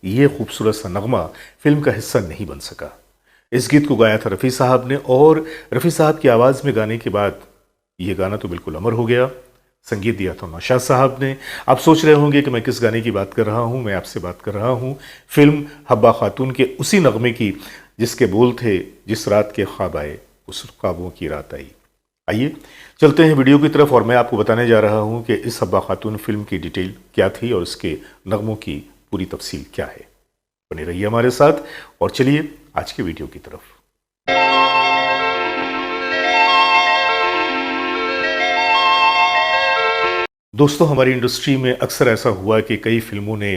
ये खूबसूरत सा नगमा फिल्म का हिस्सा नहीं बन सका। इस गीत को गाया था रफ़ी साहब ने, और रफ़ी साहब की आवाज़ में गाने के बाद ये गाना तो बिल्कुल अमर हो गया। संगीत दिया था नौशाद साहब ने। आप सोच रहे होंगे कि मैं किस गाने की बात कर रहा हूँ। मैं आपसे बात कर रहा हूँ फिल्म हब्बा खातून के उसी नगमे की जिसके बोल थे, जिस रात के ख्वाब आए उस ख्वाबों की रात आई। आइए चलते हैं वीडियो की तरफ, और मैं आपको बताने जा रहा हूँ कि इस हब्बा खातून फिल्म की डिटेल क्या थी और इसके नगमों की पूरी तफसील क्या है। बने रहिए हमारे साथ और चलिए आज के वीडियो की तरफ। दोस्तों, हमारी इंडस्ट्री में अक्सर ऐसा हुआ कि कई फिल्मों ने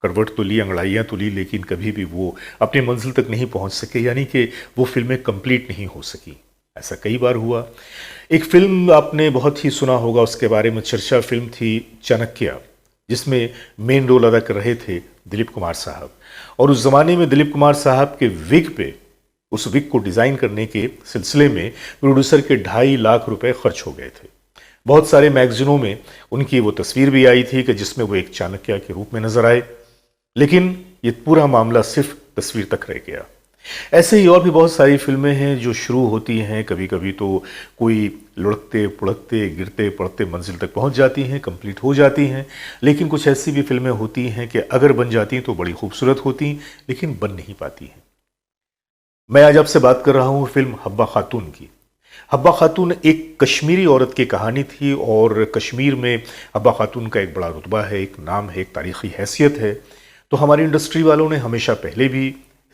करवट तो ली, अंगड़ाइयाँ तो ली, लेकिन कभी भी वो अपनी मंजिल तक नहीं पहुंच सके, यानी कि वो फिल्में कंप्लीट नहीं हो सकी। ऐसा कई बार हुआ। एक फिल्म आपने बहुत ही सुना होगा, उसके बारे में चर्चा, फिल्म थी चाणक्य, जिसमें मेन रोल अदा कर रहे थे दिलीप कुमार साहब। और उस ज़माने में दिलीप कुमार साहब के विग पे, उस विग को डिज़ाइन करने के सिलसिले में प्रोड्यूसर के 2.5 लाख रुपए खर्च हो गए थे। बहुत सारे मैगजीनों में उनकी वो तस्वीर भी आई थी कि जिसमें वो एक चाणक्य के रूप में नजर आए, लेकिन ये पूरा मामला सिर्फ तस्वीर तक रह गया। ऐसे ही और भी बहुत सारी फिल्में हैं जो शुरू होती हैं, कभी कभी तो कोई लुढ़कते पुढ़कते गिरते पड़ते मंजिल तक पहुंच जाती हैं, कंप्लीट हो जाती हैं। लेकिन कुछ ऐसी भी फिल्में होती हैं कि अगर बन जाती तो बड़ी खूबसूरत होती, लेकिन बन नहीं पाती हैं। मैं आज आपसे बात कर रहा हूं फिल्म हब्बा खातून की। हब्बा खातून एक कश्मीरी औरत की कहानी थी, और कश्मीर में हब्बा खातून का एक बड़ा रुतबा है, एक नाम है, एक तारीखी हैसियत है। तो हमारी इंडस्ट्री वालों ने हमेशा पहले भी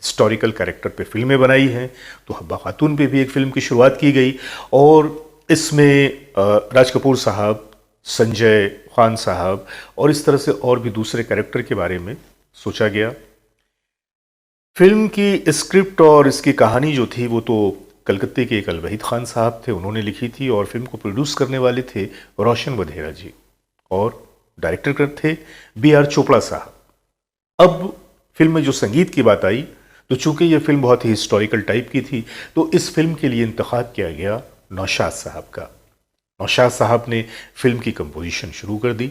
हिस्टोरिकल कैरेक्टर पे फिल्में बनाई हैं, तो हब्बा खातून पे भी एक फिल्म की शुरुआत की गई, और इसमें राज कपूर साहब, संजय खान साहब और इस तरह से और भी दूसरे कैरेक्टर के बारे में सोचा गया। फिल्म की स्क्रिप्ट और इसकी कहानी जो थी वो तो कलकत्ते के एक अलवहीद खान साहब थे, उन्होंने लिखी थी, और फिल्म को प्रोड्यूस करने वाले थे रोशन वधेरा जी, और डायरेक्टर थे B.R. चोपड़ा साहब। अब फिल्म में जो संगीत की बात आई, तो चूंकि यह फिल्म बहुत ही हिस्टोरिकल टाइप की थी, तो इस फिल्म के लिए इंतखाब किया गया नौशाद साहब का। नौशाद साहब ने फिल्म की कंपोजिशन शुरू कर दी।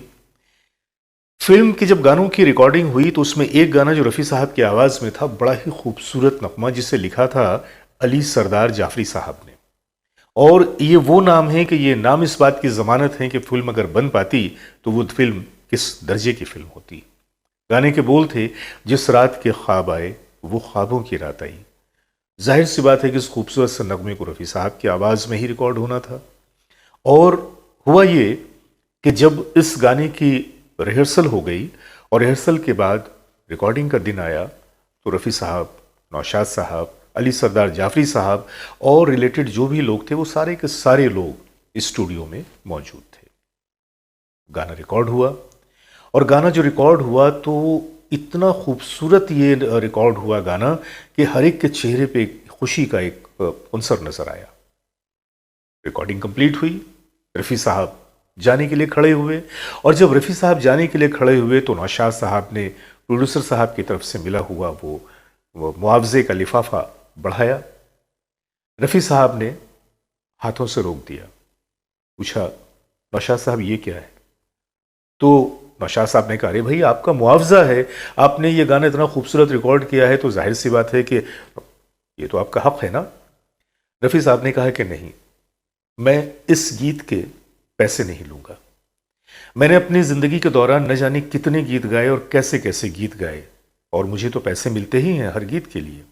फिल्म की जब गानों की रिकॉर्डिंग हुई तो उसमें एक गाना जो रफ़ी साहब की आवाज़ में था, बड़ा ही खूबसूरत नगमा, जिसे लिखा था अली सरदार जाफरी साहब ने। और ये वो नाम है कि ये नाम इस बात की ज़मानत है कि फिल्म अगर बन पाती तो वो फिल्म किस दर्जे की फिल्म होती। गाने के बोल थे, जिस रात के ख्वाब आए वो ख्वाबों की रात आई। जाहिर सी बात है कि इस खूबसूरत से नगमे को रफ़ी साहब की आवाज़ में ही रिकॉर्ड होना था। और हुआ ये कि जब इस गाने की रिहर्सल हो गई और रिहर्सल के बाद रिकॉर्डिंग का दिन आया, तो रफ़ी साहब, नौशाद साहब, अली सरदार जाफरी साहब और रिलेटेड जो भी लोग थे, वो सारे के सारे लोग स्टूडियो में मौजूद थे। गाना रिकॉर्ड हुआ, और गाना जो रिकॉर्ड हुआ तो इतना खूबसूरत ये रिकॉर्ड हुआ गाना कि हर एक के चेहरे पे खुशी का एक अंसर नजर आया। रिकॉर्डिंग कंप्लीट हुई, रफ़ी साहब जाने के लिए खड़े हुए, और जब रफ़ी साहब जाने के लिए खड़े हुए तो नौशाद साहब ने प्रोड्यूसर साहब की तरफ से मिला हुआ वो मुआवजे का लिफाफा बढ़ाया। रफ़ी साहब ने हाथों से रोक दिया, पूछा, नौशाद साहब ये क्या है? तो नौशाद साहब ने कहा, अरे भाई आपका मुआवजा है, आपने ये गाना इतना खूबसूरत रिकॉर्ड किया है, तो जाहिर सी बात है कि ये तो आपका हक है ना। रफ़ी साहब ने कहा कि नहीं, मैं इस गीत के पैसे नहीं लूंगा। मैंने अपनी ज़िंदगी के दौरान न जाने कितने गीत गाए और कैसे कैसे गीत गाए, और मुझे तो पैसे मिलते ही हैं हर गीत के लिए,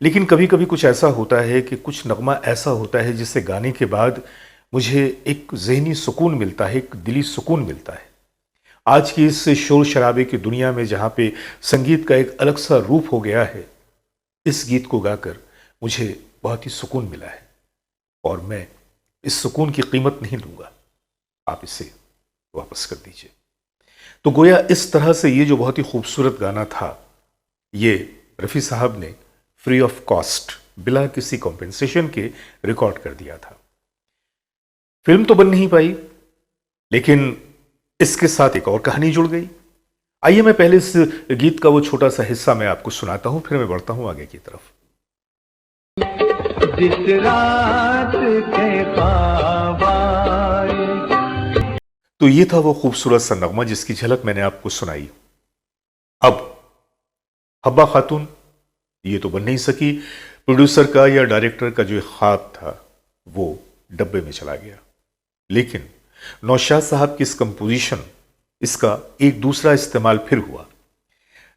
लेकिन कभी कभी कुछ ऐसा होता है कि कुछ नगमा ऐसा होता है जिससे गाने के बाद मुझे एक ज़हनी सुकून मिलता है, एक दिली सुकून मिलता है। आज की इस शोर शराबे की दुनिया में जहाँ पे संगीत का एक अलग सा रूप हो गया है, इस गीत को गाकर मुझे बहुत ही सुकून मिला है, और मैं इस सुकून की कीमत नहीं लूँगा, आप इसे वापस कर दीजिए। तो गोया इस तरह से ये जो बहुत ही खूबसूरत गाना था, ये रफ़ी साहब ने फ्री ऑफ कॉस्ट, बिना किसी कॉम्पेंसेशन के रिकॉर्ड कर दिया था। फिल्म तो बन नहीं पाई, लेकिन इसके साथ एक और कहानी जुड़ गई। आइए मैं पहले इस गीत का वो छोटा सा हिस्सा मैं आपको सुनाता हूं, फिर मैं बढ़ता हूं आगे की तरफ। जिस रात के ख्वाब आए, तो ये था वो खूबसूरत सा नगमा जिसकी झलक मैंने आपको सुनाई। अब हब्बा खातून ये तो बन नहीं सकी। प्रोड्यूसर का या डायरेक्टर का जो ख्वाब था वो डब्बे में चला गया। लेकिन नौशाद साहब की इस कंपोजिशन, इसका एक दूसरा इस्तेमाल फिर हुआ।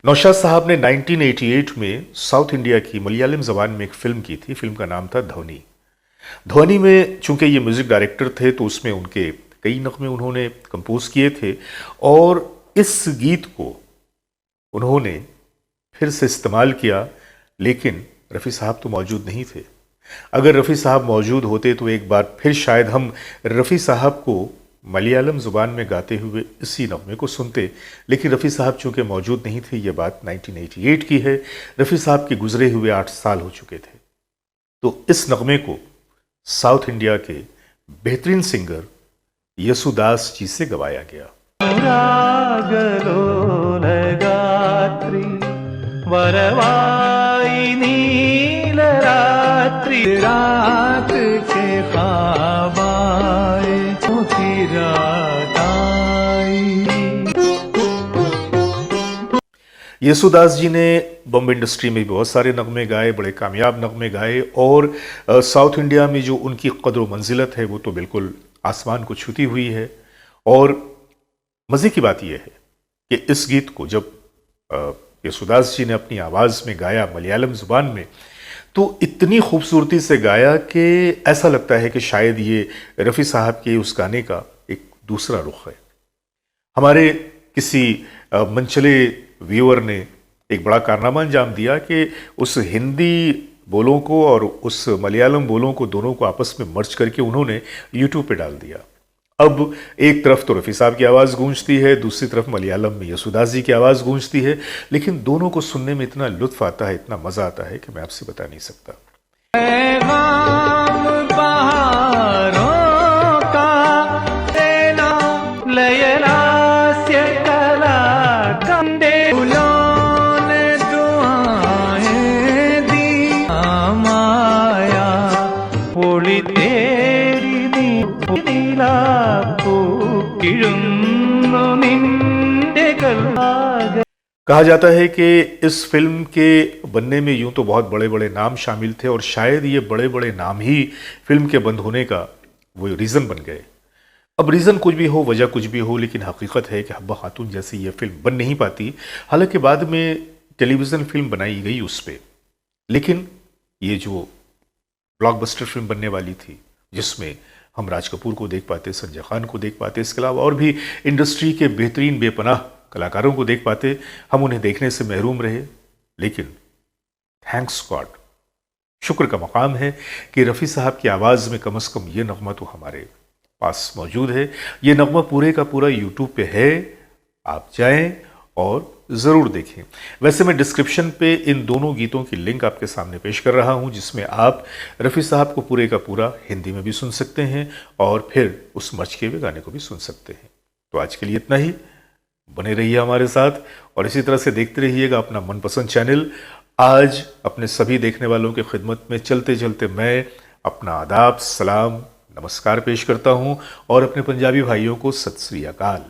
नौशाद साहब ने 1988 में साउथ इंडिया की मलयालम जबान में एक फिल्म की थी। फिल्म का नाम था ध्वनि। ध्वनि में चूंकि ये म्यूजिक डायरेक्टर थे तो उसमें उनके कई नगमे उन्होंने कंपोज किए थे और इस गीत को उन्होंने फिर से इस्तेमाल किया। लेकिन रफ़ी साहब तो मौजूद नहीं थे। अगर रफ़ी साहब मौजूद होते तो एक बार फिर शायद हम रफ़ी साहब को मलयालम ज़ुबान में गाते हुए इसी नगमे को सुनते। लेकिन रफ़ी साहब चूंकि मौजूद नहीं थे, ये बात 1988 की है। रफ़ी साहब के गुजरे हुए 8 साल हो चुके थे। तो इस नगमे को साउथ इंडिया के बेहतरीन सिंगर यसुदास जी से गवाया गया। वरवाई नील रात्रि, रात के ख्वाब आए, मोती रात आई। यसुदास जी ने बॉम्बे इंडस्ट्री में बहुत सारे नगमे गाए, बड़े कामयाब नगमे गाए और साउथ इंडिया में जो उनकी कदर व मंजिलत है वो तो बिल्कुल आसमान को छूती हुई है। और मज़े की बात यह है कि इस गीत को जब यसुदास जी ने अपनी आवाज़ में गाया मलयालम ज़ुबान में, तो इतनी खूबसूरती से गाया कि ऐसा लगता है कि शायद ये रफ़ी साहब के उस गाने का एक दूसरा रुख है। हमारे किसी मनचले व्यूअर ने एक बड़ा कारनामा अंजाम दिया कि उस हिंदी बोलों को और उस मलयालम बोलों को दोनों को आपस में मर्ज करके उन्होंने यूट्यूब पे डाल दिया। अब एक तरफ तो रफ़ी साहब की आवाज़ गूंजती है, दूसरी तरफ मलयालम में यसुदास जी की आवाज़ गूंजती है, लेकिन दोनों को सुनने में इतना लुत्फ़ आता है, इतना मज़ा आता है कि मैं आपसे बता नहीं सकता। कहा जाता है कि इस फिल्म के बनने में यूं तो बहुत बड़े बड़े नाम शामिल थे और शायद ये बड़े बड़े नाम ही फिल्म के बंद होने का वो रीज़न बन गए। अब रीज़न कुछ भी हो, वजह कुछ भी हो, लेकिन हकीकत है कि हब्बा खातून जैसी ये फिल्म बन नहीं पाती। हालांकि बाद में टेलीविज़न फिल्म बनाई गई उस पर, लेकिन ये जो ब्लॉकबस्टर फिल्म बनने वाली थी जिसमें हम राज कपूर को देख पाते, संजय खान को देख पाते, इसके अलावा और भी इंडस्ट्री के बेहतरीन बेपनाह कलाकारों को देख पाते, हम उन्हें देखने से महरूम रहे। लेकिन थैंक्स गॉड, शुक्र का मकाम है कि रफ़ी साहब की आवाज़ में कम से कम ये नगमा तो हमारे पास मौजूद है। ये नगमा पूरे का पूरा यूट्यूब पे है, आप जाएं और ज़रूर देखें। वैसे मैं डिस्क्रिप्शन पे इन दोनों गीतों की लिंक आपके सामने पेश कर रहा हूं, जिसमें आप रफ़ी साहब को पूरे का पूरा हिंदी में भी सुन सकते हैं और फिर उस मचके हुए गाने को भी सुन सकते हैं। तो आज के लिए इतना ही। बने रहिए हमारे साथ और इसी तरह से देखते रहिएगा अपना मनपसंद चैनल। आज अपने सभी देखने वालों की खिदमत में चलते चलते मैं अपना आदाब, सलाम, नमस्कार पेश करता हूं और अपने पंजाबी भाइयों को सत श्री अकाल।